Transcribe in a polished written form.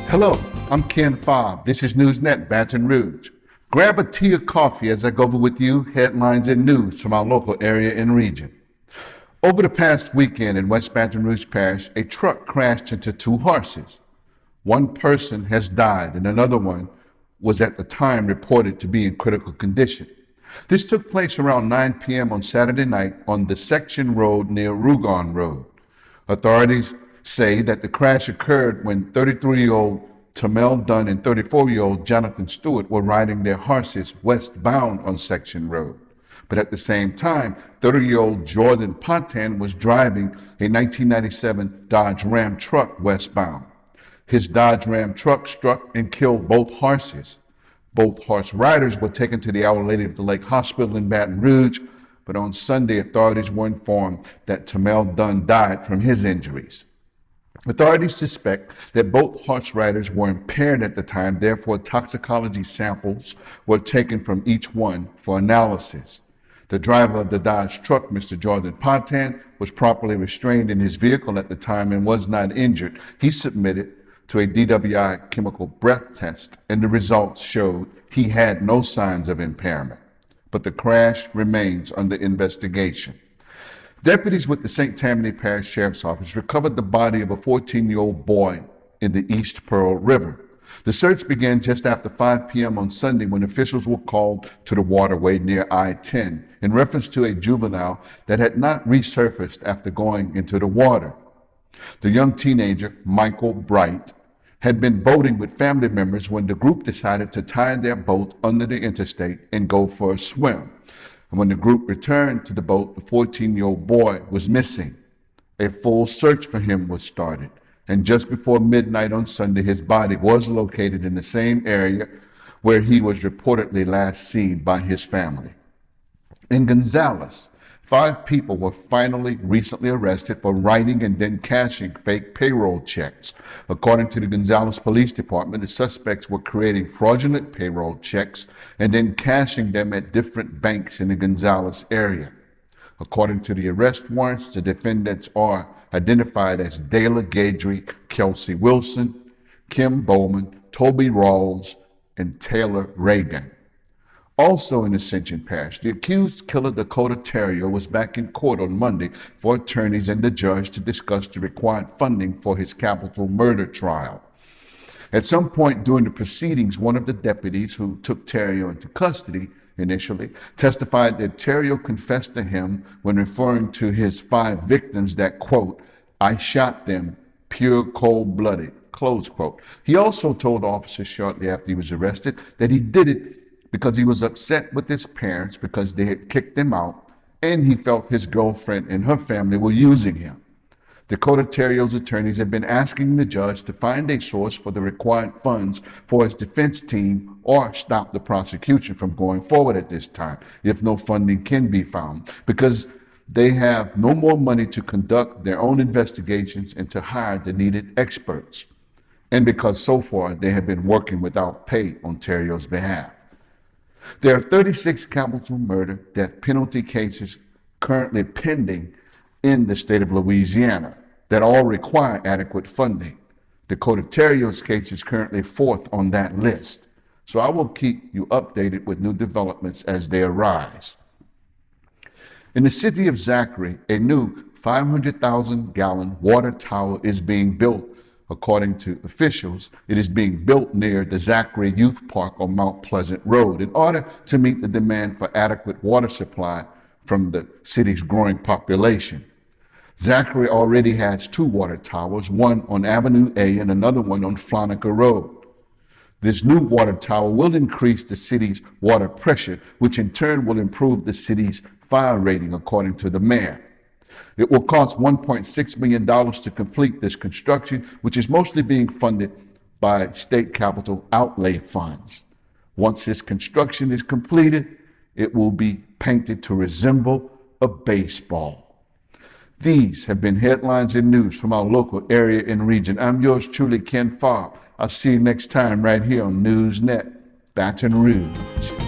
Hello, I'm Ken Fobb. This is NewsNet, Baton Rouge. Grab a tea or coffee as I go over with you headlines and news from our local area and region. Over the past weekend in West Baton Rouge Parish, a truck crashed into two horses. One person has died and another one was at the time reported to be in critical condition. This took place around 9 p.m. on Saturday night on the section road near Rouge Road. Authorities say that the crash occurred when 33-year-old Tamel Dunn and 34-year-old Jonathan Stewart were riding their horses westbound on Section Road. But at the same time, 30-year-old Jordan Baton was driving a 1997 Dodge Ram truck westbound. His Dodge Ram truck struck and killed both horses. Both horse riders were taken to the Our Lady of the Lake Hospital in Baton Rouge, but on Sunday, authorities were informed that Tamel Dunn died from his injuries. Authorities suspect that both horse riders were impaired at the time, therefore toxicology samples were taken from each one for analysis. The driver of the Dodge truck, Mr. Jordan Baton, was properly restrained in his vehicle at the time and was not injured. He submitted to a DWI chemical breath test, and the results showed he had no signs of impairment. But the crash remains under investigation. Deputies with the St. Tammany Parish Sheriff's Office recovered the body of a 14-year-old boy in the East Pearl River. The search began just after 5 p.m. on Sunday when officials were called to the waterway near I-10 in reference to a juvenile that had not resurfaced after going into the water. The young teenager, Michael Bright, had been boating with family members when the group decided to tie their boat under the interstate and go for a swim. And when the group returned to the boat, the 14-year-old boy was missing. A full search for him was started, and just before midnight on Sunday, his body was located in the same area where he was reportedly last seen by his family. In Gonzales, 5 people were finally recently arrested for writing and then cashing fake payroll checks. According to the Gonzales Police Department, the suspects were creating fraudulent payroll checks and then cashing them at different banks in the Gonzales area. According to the arrest warrants, the defendants are identified as Dayla Gadry, Kelsey Wilson, Kim Bowman, Toby Rawls, and Taylor Reagan. Also in Ascension Parish, the accused killer Dakota Terrier was back in court on Monday for attorneys and the judge to discuss the required funding for his capital murder trial. At some point during the proceedings, one of the deputies who took Terrier into custody initially testified that Terrier confessed to him when referring to his 5 victims that, quote, "I shot them pure cold-blooded," close quote. He also told officers shortly after he was arrested that he did it because he was upset with his parents because they had kicked him out, and he felt his girlfriend and her family were using him. Dakota Terrier's attorneys have been asking the judge to find a source for the required funds for his defense team or stop the prosecution from going forward at this time if no funding can be found, because they have no more money to conduct their own investigations and to hire the needed experts, and because so far they have been working without pay on Terrier's behalf. There are 36 capital murder death penalty cases currently pending in the state of Louisiana that all require adequate funding. Dakota Terrier's case is currently 4th on that list. So I will keep you updated with new developments as they arise. In the city of Zachary, a new 500,000-gallon water tower is being built. According to officials, it is being built near the Zachary Youth Park on Mount Pleasant Road in order to meet the demand for adequate water supply from the city's growing population. Zachary already has 2 water towers, one on Avenue A and another one on Flonica Road. This new water tower will increase the city's water pressure, which in turn will improve the city's fire rating, according to the mayor. It will cost $1.6 million to complete this construction, which is mostly being funded by state capital outlay funds. Once this construction is completed, it will be painted to resemble a baseball. These have been headlines and news from our local area and region. I'm yours truly, Ken Fobb. I'll see you next time right here on NewsNet, Baton Rouge.